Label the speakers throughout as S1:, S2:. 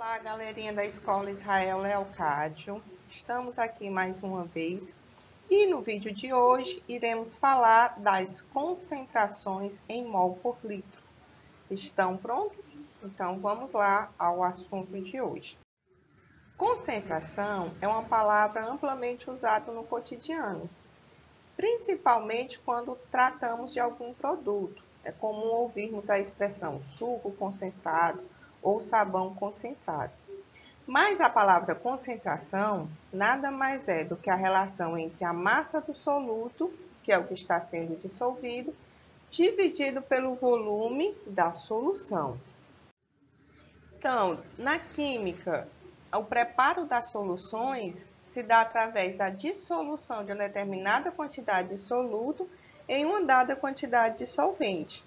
S1: Olá, galerinha da Escola Israel Leocádio. Estamos aqui mais uma vez e no vídeo de hoje iremos falar das concentrações em mol por litro. Estão prontos? Então vamos lá ao assunto de hoje. Concentração é uma palavra amplamente usada no cotidiano, principalmente quando tratamos de algum produto. É comum ouvirmos a expressão suco concentrado ou sabão concentrado. Mas a palavra concentração nada mais é do que a relação entre a massa do soluto, que é o que está sendo dissolvido, dividido pelo volume da solução. Então, na química, o preparo das soluções se dá através da dissolução de uma determinada quantidade de soluto em uma dada quantidade de solvente.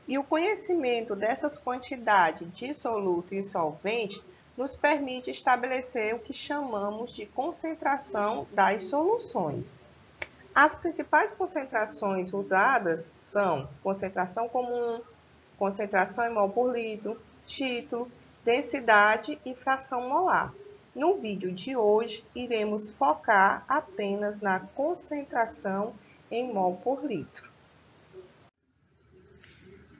S1: E o conhecimento dessas quantidades de soluto e solvente nos permite estabelecer o que chamamos de concentração das soluções. As principais concentrações usadas são concentração comum, concentração em mol por litro, título, densidade e fração molar. No vídeo de hoje, iremos focar apenas na concentração em mol por litro.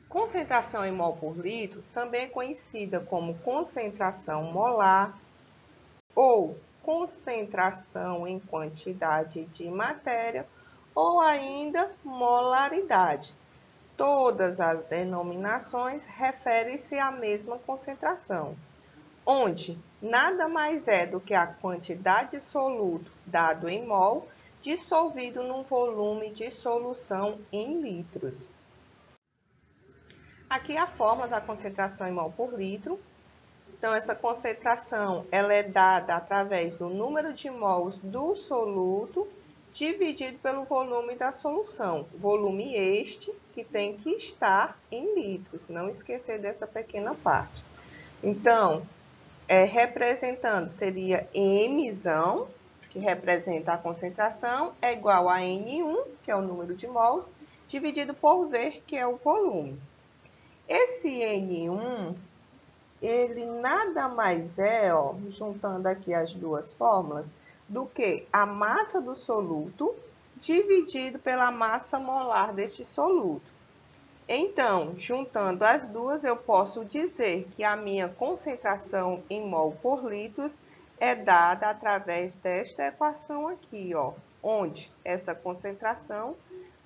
S1: Concentração em mol por litro também é conhecida como concentração molar ou concentração em quantidade de matéria ou ainda molaridade. Todas as denominações referem-se à mesma concentração, onde nada mais é do que a quantidade de soluto dado em mol dissolvido num volume de solução em litros. Aqui a fórmula da concentração em mol por litro. Então, essa concentração ela é dada através do número de mols do soluto dividido pelo volume da solução. Volume este que tem que estar em litros, não esquecer dessa pequena parte. Então, representando, seria Mzão, que representa a concentração, é igual a N1, que é o número de mols, dividido por V, que é o volume. Esse N1, ele nada mais é, juntando aqui as duas fórmulas, do que a massa do soluto dividido pela massa molar deste soluto. Então, juntando as duas, eu posso dizer que a minha concentração em mol por litros é dada através desta equação aqui, onde essa concentração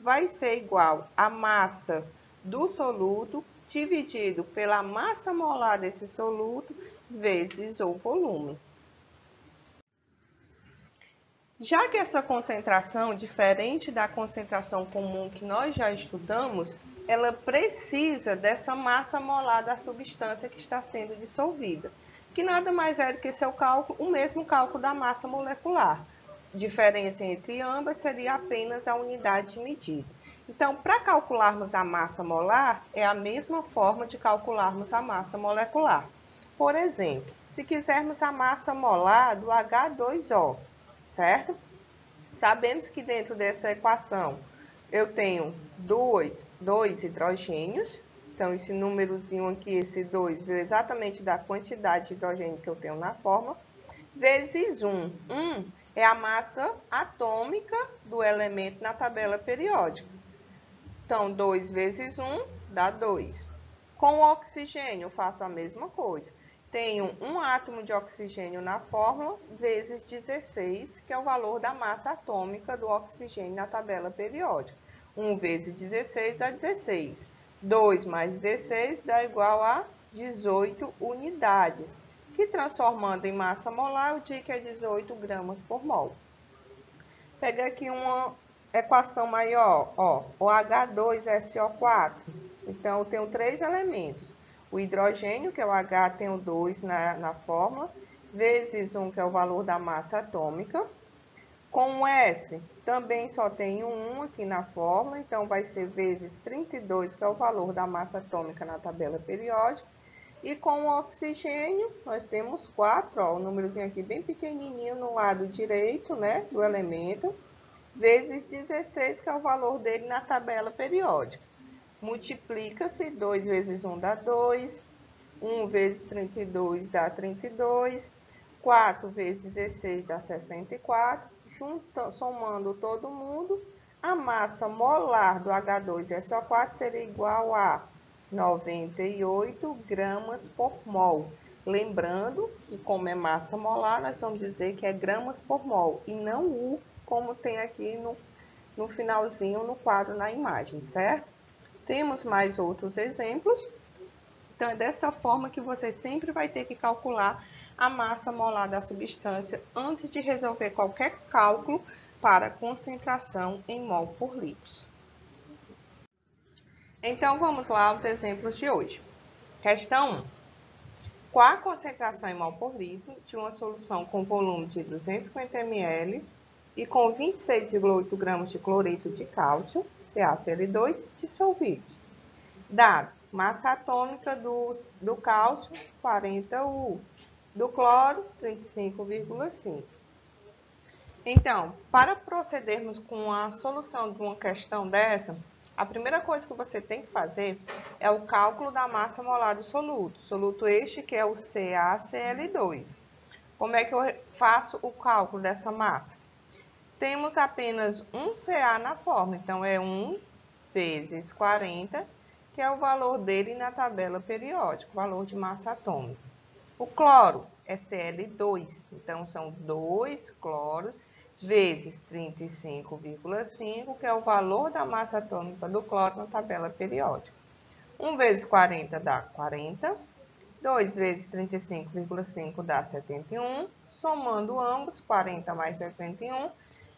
S1: vai ser igual à massa do soluto dividido pela massa molar desse soluto vezes o volume. Já que essa concentração, diferente da concentração comum que nós já estudamos, ela precisa dessa massa molar da substância que está sendo dissolvida, que nada mais é do que seu cálculo, o mesmo cálculo da massa molecular. A diferença entre ambas seria apenas a unidade de medida. Então, para calcularmos a massa molar, é a mesma forma de calcularmos a massa molecular. Por exemplo, se quisermos a massa molar do H2O, certo? Sabemos que dentro dessa equação eu tenho dois hidrogênios. Então, esse númerozinho aqui, esse 2, veio exatamente da quantidade de hidrogênio que eu tenho na fórmula, vezes 1. 1 é a massa atômica do elemento na tabela periódica. Então, 2 vezes 1 dá 2. Com o oxigênio, eu faço a mesma coisa. Tenho um átomo de oxigênio na fórmula, vezes 16, que é o valor da massa atômica do oxigênio na tabela periódica. 1 vezes 16 dá 16. 2 mais 16 dá igual a 18 unidades, que transformando em massa molar, eu digo que é 18 gramas por mol. Pega aqui uma equação maior, o H2SO4. Então, eu tenho 3 elementos. O hidrogênio, que é o H, tenho 2 na fórmula, vezes 1, que é o valor da massa atômica. Com o S, também só tenho 1 aqui na fórmula, então vai ser vezes 32, que é o valor da massa atômica na tabela periódica. E com o oxigênio, nós temos 4, o númerozinho aqui bem pequenininho no lado direito, né, do elemento, vezes 16, que é o valor dele na tabela periódica. Multiplica-se, 2 vezes 1 dá 2, 1 vezes 32 dá 32. 4 vezes 16 dá 64. Somando todo mundo, a massa molar do H2SO4 seria igual a 98 gramas por mol. Lembrando que, como é massa molar, nós vamos dizer que é gramas por mol e não U, como tem aqui no finalzinho, no quadro, na imagem, certo? Temos mais outros exemplos. Então, é dessa forma que você sempre vai ter que calcular a massa molar da substância antes de resolver qualquer cálculo para concentração em mol por litro. Então, vamos lá aos exemplos de hoje. Questão 1. Qual a concentração em mol por litro de uma solução com volume de 250 ml e com 26,8 gramas de cloreto de cálcio, CaCl2, dissolvidos? Dado: massa atômica do cálcio, 40 U, do cloro, 35,5. Então, para procedermos com a solução de uma questão dessa, a primeira coisa que você tem que fazer é o cálculo da massa molar do soluto. Soluto este que é o CaCl2. Como é que eu faço o cálculo dessa massa? Temos apenas um Ca na forma, então é 1 vezes 40, que é o valor dele na tabela periódica, o valor de massa atômica. O cloro é Cl2, então são 2 cloros vezes 35,5, que é o valor da massa atômica do cloro na tabela periódica. 1 vezes 40 dá 40, 2 vezes 35,5 dá 71, somando ambos, 40 mais 71,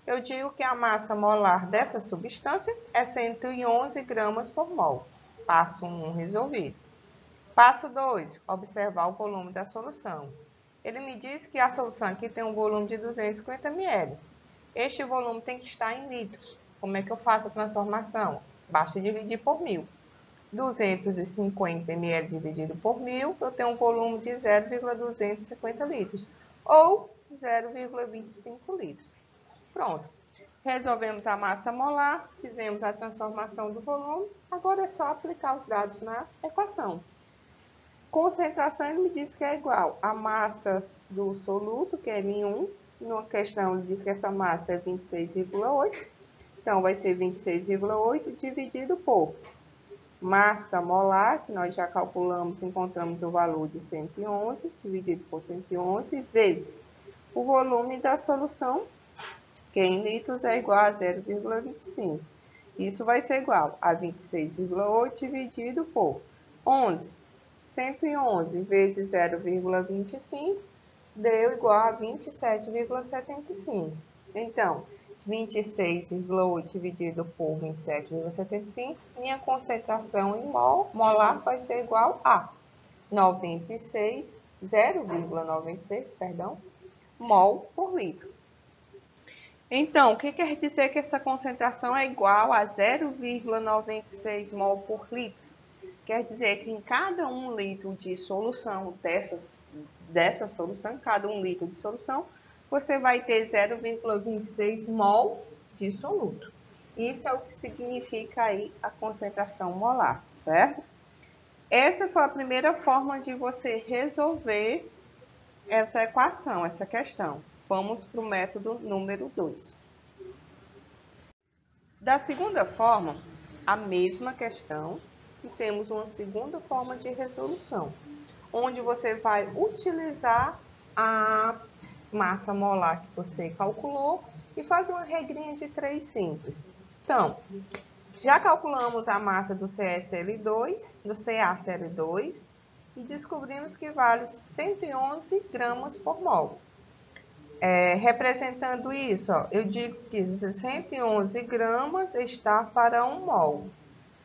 S1: eu digo que a massa molar dessa substância é 111 gramas por mol. Passo 1 resolvido. Passo 2, observar o volume da solução. Ele me diz que a solução aqui tem um volume de 250 ml. Este volume tem que estar em litros. Como é que eu faço a transformação? Basta dividir por 1.000. 250 ml dividido por 1.000, eu tenho um volume de 0,250 litros, ou 0,25 litros. Pronto. Resolvemos a massa molar, fizemos a transformação do volume, agora é só aplicar os dados na equação. Concentração, ele me diz que é igual a massa do soluto, que é μ1. Numa questão, ele diz que essa massa é 26,8. Então, vai ser 26,8 dividido por massa molar, que nós já calculamos, encontramos o valor de 111, dividido por 111, vezes o volume da solução, que em litros é igual a 0,25. Isso vai ser igual a 26,8 dividido por 11. 111 vezes 0,25 deu igual a 27,75. Então, 26,8 dividido por 27,75, minha concentração em molar vai ser igual a 0,96, mol por litro. Então, o que quer dizer que essa concentração é igual a 0,96 mol por litro? Quer dizer que em cada 1 litro de solução dessa solução, cada 1 litro de solução, você vai ter 0,26 mol de soluto. Isso é o que significa aí a concentração molar, certo? Essa foi a primeira forma de você resolver essa equação, essa questão. Vamos para o método número 2. Da segunda forma, a mesma questão, e temos uma segunda forma de resolução, onde você vai utilizar a massa molar que você calculou e fazer uma regrinha de 3 simples. Então, já calculamos a massa do CaCl2 e descobrimos que vale 111 gramas por mol. Representando isso, eu digo que 111 gramas está para 1 mol.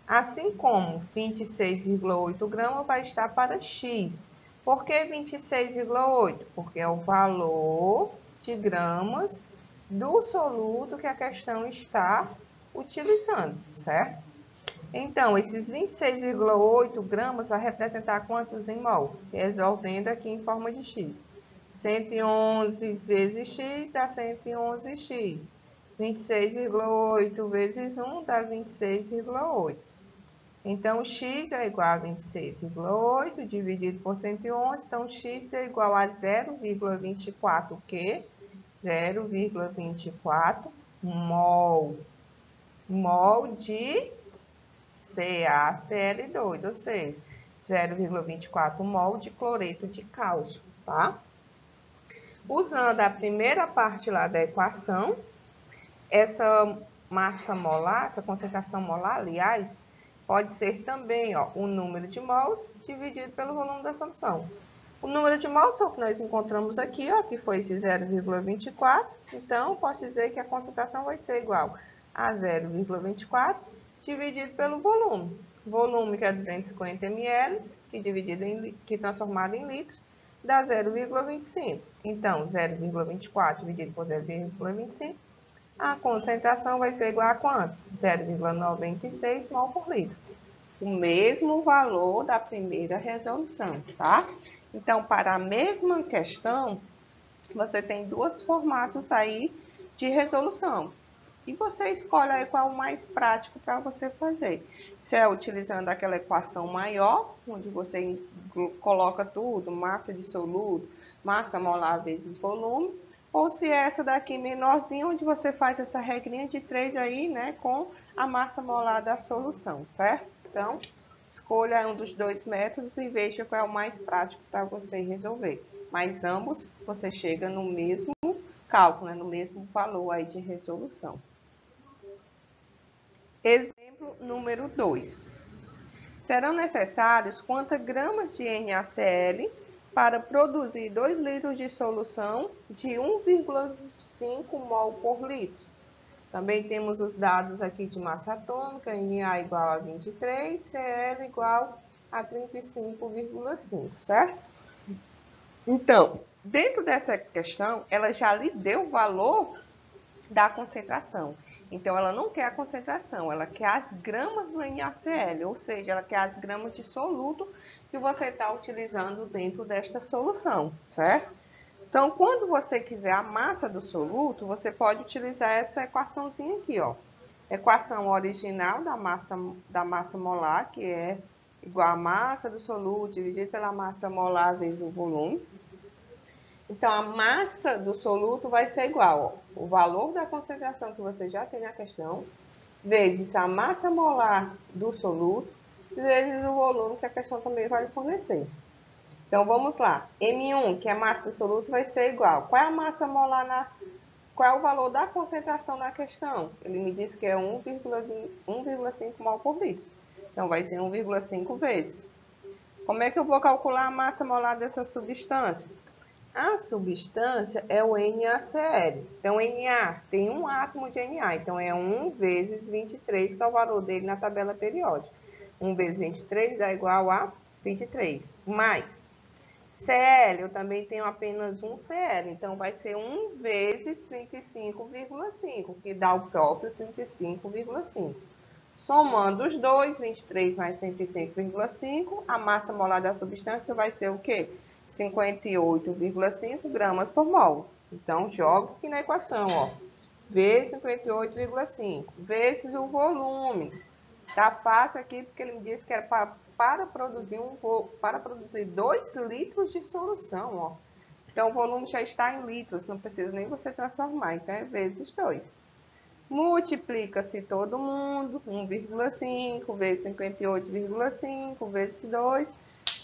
S1: Assim como 26,8 gramas vai estar para X. Por que 26,8? Porque é o valor de gramas do soluto que a questão está utilizando, certo? Então, esses 26,8 gramas vai representar quantos em mol? Resolvendo aqui em forma de X. 111 vezes X dá 111X. 26,8 vezes 1 dá 26,8. Então, x é igual a 26,8 dividido por 111. Então, x é igual a 0,24 o quê? 0,24 mol. Mol de CaCl2, ou seja, 0,24 mol de cloreto de cálcio, tá? Usando a primeira parte lá da equação, essa massa molar, essa concentração molar, aliás, pode ser também o número de mols dividido pelo volume da solução. O número de mols é o que nós encontramos aqui, que foi esse 0,24. Então, posso dizer que a concentração vai ser igual a 0,24 dividido pelo volume. Volume que é 250 ml, que transformado em litros, dá 0,25. Então, 0,24 dividido por 0,25, a concentração vai ser igual a quanto? 0,96 mol por litro. O mesmo valor da primeira resolução, tá? Então, para a mesma questão, você tem dois formatos aí de resolução. E você escolhe aí qual é o mais prático para você fazer. Se é utilizando aquela equação maior, onde você coloca tudo, massa dissoluto, massa molar vezes volume, ou se é essa daqui menorzinha, onde você faz essa regrinha de 3 aí, né, com a massa molar da solução, certo? Então, escolha um dos dois métodos e veja qual é o mais prático para você resolver. Mas ambos você chega no mesmo cálculo, né, no mesmo valor aí de resolução. Exemplo número 2. Serão necessários quantas gramas de NaCl para produzir 2 litros de solução de 1,5 mol por litro? Também temos os dados aqui de massa atômica, Na igual a 23, Cl igual a 35,5, certo? Então, dentro dessa questão, ela já lhe deu o valor da concentração. Então, ela não quer a concentração, ela quer as gramas do NaCl, ou seja, ela quer as gramas de soluto que você está utilizando dentro desta solução, certo? Então, quando você quiser a massa do soluto, você pode utilizar essa equaçãozinha aqui, Equação original da massa molar, que é igual a massa do soluto dividido pela massa molar vezes o volume. Então, a massa do soluto vai ser igual, o valor da concentração que você já tem na questão, vezes a massa molar do soluto, vezes o volume que a questão também vai fornecer. Então, vamos lá. M1, que é a massa do soluto, vai ser igual. Qual é a massa molar Qual é o valor da concentração na questão? Ele me disse que é 1,5 mol por litro. Então, vai ser 1,5 vezes. Como é que eu vou calcular a massa molar dessa substância? A substância é o NaCl. Então, Na tem um átomo de Na. Então, é 1 vezes 23, que é o valor dele na tabela periódica. 1 vezes 23 dá igual a 23. Mais Cl, eu também tenho apenas um Cl. Então, vai ser 1 vezes 35,5, que dá o próprio 35,5. Somando os dois, 23 mais 35,5, a massa molar da substância vai ser o quê? 58,5 gramas por mol. Então, jogo aqui na equação, vezes 58,5, vezes o volume. Tá fácil aqui, porque ele me disse que era para produzir 2 litros de solução, Então, o volume já está em litros, não precisa nem você transformar, então é vezes 2. Multiplica-se todo mundo, 1,5 vezes 58,5 vezes 2.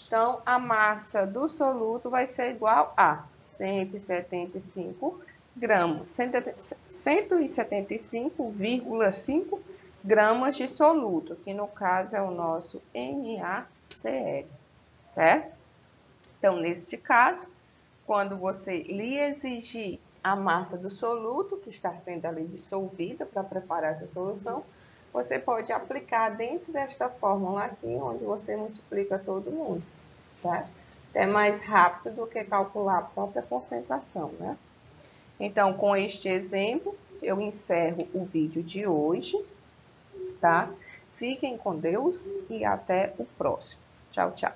S1: Então, a massa do soluto vai ser igual a 175 gramas, 175,5 gramas de soluto, que no caso é o nosso NaCl, certo? Então, neste caso, quando você lhe exigir a massa do soluto, que está sendo ali dissolvida para preparar essa solução, você pode aplicar dentro desta fórmula aqui, onde você multiplica todo mundo, tá? É mais rápido do que calcular a própria concentração, né? Então, com este exemplo, eu encerro o vídeo de hoje, tá? Fiquem com Deus e até o próximo. Tchau, tchau.